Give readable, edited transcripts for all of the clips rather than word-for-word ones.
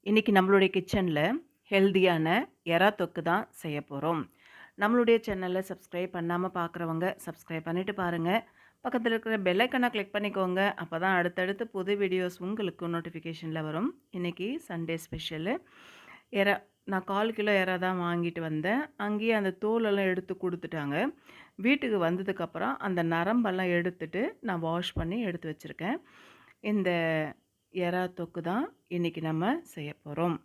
இன்றைக்கி நம்மளுடைய கிச்சனில் ஹெல்தியான எறா தொக்கு தான் செய்ய போகிறோம். நம்மளுடைய சேனலை சப்ஸ்கிரைப் பண்ணாமல் பார்க்குறவங்க சப்ஸ்கிரைப் பண்ணிவிட்டு பாருங்கள். பக்கத்தில் இருக்கிற பெல் ஐக்கனை கிளிக் பண்ணிக்கோங்க. அப்போ தான் அடுத்தடுத்து புது வீடியோஸ் உங்களுக்கு நோட்டிஃபிகேஷனில் வரும். இன்றைக்கி சண்டே ஸ்பெஷலு எறா. நான் 1/4 கிலோ எறா தான் வாங்கிட்டு வந்தேன். அங்கேயே அந்த தோலெல்லாம் எடுத்து கொடுத்துட்டாங்க. வீட்டுக்கு வந்ததுக்கப்புறம் அந்த நரம்பெல்லாம் எடுத்துட்டு நான் வாஷ் பண்ணி எடுத்து வச்சுருக்கேன். இந்த எறா தொக்கு தான் இன்றைக்கி நம்ம செய்ய போகிறோம்.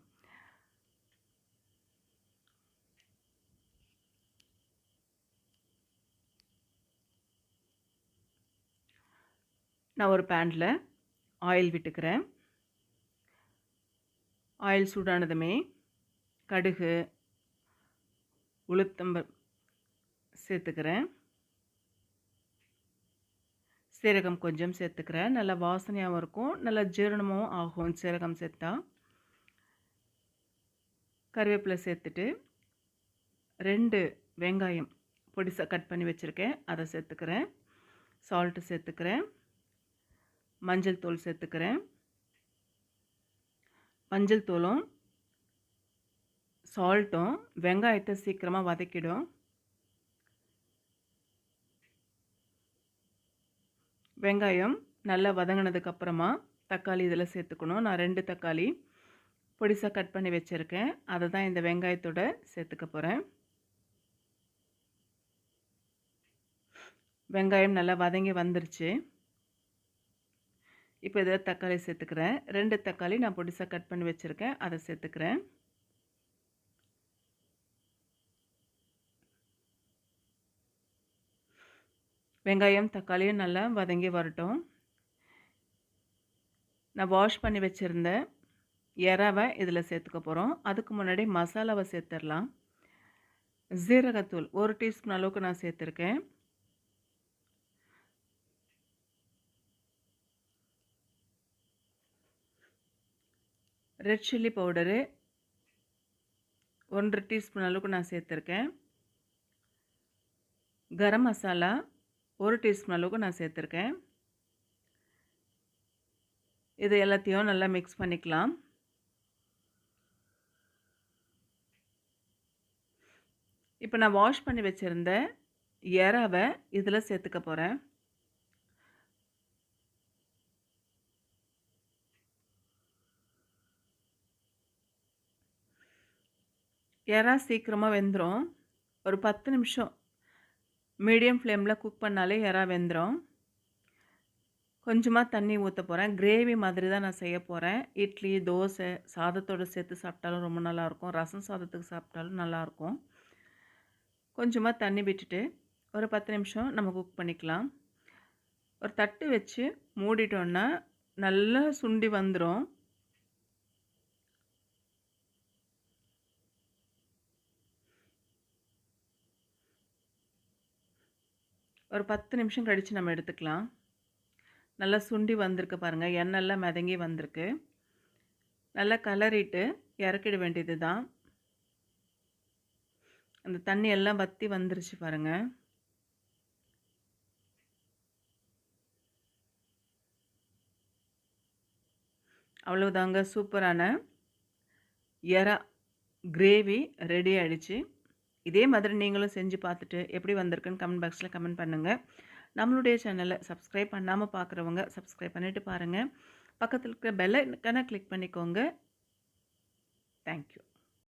நான் ஒரு பேனில் ஆயில் விட்டுக்கிறேன். ஆயில் சூடானதுமே கடுகு, உளுத்தம்பு சேர்த்துக்கிறேன். சீரகம் கொஞ்சம் சேர்த்துக்கிறேன். நல்லா வாசனையாகவும் இருக்கும், நல்லா ஜீரணமும் ஆகும் சீரகம் சேர்த்தா. கருவேப்பிலை சேர்த்துட்டு 2 வெங்காயம் பொடிசாக கட் பண்ணி வச்சுருக்கேன், அதை சேர்த்துக்கிறேன். சால்ட்டு சேர்த்துக்கிறேன். மஞ்சள் தூள் சேர்த்துக்கிறேன். மஞ்சள் தூளும் சால்ட்டும் வெங்காயத்தை சீக்கிரமாக வதக்கிடும். வெங்காயம் நல்லா வதங்கினதுக்கப்புறமா தக்காளி இதில் சேர்த்துக்கணும். நான் 2 தக்காளி பொடிசாக கட் பண்ணி வச்சுருக்கேன், அதை தான் இந்த வெங்காயத்தோடு சேர்த்துக்க போகிறேன். வெங்காயம் நல்லா வதங்கி வந்துருச்சு. இப்போ இதில் தக்காளி சேர்த்துக்கிறேன். 2 தக்காளி நான் பொடிசாக கட் பண்ணி வச்சுருக்கேன், அதை சேர்த்துக்கிறேன். வெங்காயம் தக்காளியும் நல்லா வதங்கி வரட்டும். நான் வாஷ் பண்ணி வச்சுருந்த எறாவை இதில் சேர்த்துக்க போகிறோம். அதுக்கு முன்னாடி மசாலாவை சேர்த்துடலாம். ஜீரகத்தூள் 1 டீஸ்பூன் அளவுக்கு நான் சேர்த்துருக்கேன். ரெட் சில்லி பவுடரு 1 டீஸ்பூன் அளவுக்கு நான் சேர்த்துருக்கேன். கரம் மசாலா 1 டீஸ்பூன் அளவுக்கு நான் சேர்த்துருக்கேன். இது எல்லாத்தையும் நல்லா மிக்ஸ் பண்ணிக்கலாம். இப்போ நான் வாஷ் பண்ணி வச்சுருந்த எறாவை இதில் சேர்த்துக்க போகிறேன். எறா சீக்கிரமாக வெந்துடும். ஒரு 10 நிமிஷம் மீடியம் ஃப்ளேமில் குக் பண்ணாலே எறா வெந்துடும். கொஞ்சமாக தண்ணி ஊற்ற போகிறேன். கிரேவி மாதிரி தான் நான் செய்ய போகிறேன். இட்லி, தோசை, சாதத்தோடு சேர்த்து சாப்பிட்டாலும் ரொம்ப நல்லாயிருக்கும். ரசம் சாதத்துக்கு சாப்பிட்டாலும் நல்லாயிருக்கும். கொஞ்சமாக தண்ணி விட்டுட்டு ஒரு 10 நிமிஷம் நம்ம குக் பண்ணிக்கலாம். ஒரு தட்டு வச்சு மூடிட்டோன்னா நல்லா சுண்டி வந்துடும். ஒரு 10 நிமிஷம் கழித்து நம்ம எடுத்துக்கலாம். நல்லா சுண்டி வந்திருக்கு பாருங்கள், எண்ணெய்லாம் மிதங்கி வந்திருக்கு. நல்லா கலரிட்டு இறக்கிட வேண்டியது தான். அந்த தண்ணி எல்லாம் வற்றி வந்துருச்சு பாருங்கள். அவ்வளோதாங்க, சூப்பரான எறா கிரேவி ரெடி ஆகிடுச்சு. இதே மாதிரி நீங்களும் செஞ்சு பார்த்துட்டு எப்படி வந்திருக்குன்னு கமெண்ட் பாக்ஸில் கமெண்ட் பண்ணுங்கள். நம்மளுடைய சேனலை சப்ஸ்கிரைப் பண்ணாமல் பார்க்குறவங்க சப்ஸ்கிரைப் பண்ணிவிட்டு பாருங்கள். பக்கத்தில் இருக்கிற பெல் ஐக்கானை கிளிக் பண்ணிக்கோங்க. தேங்க்யூ.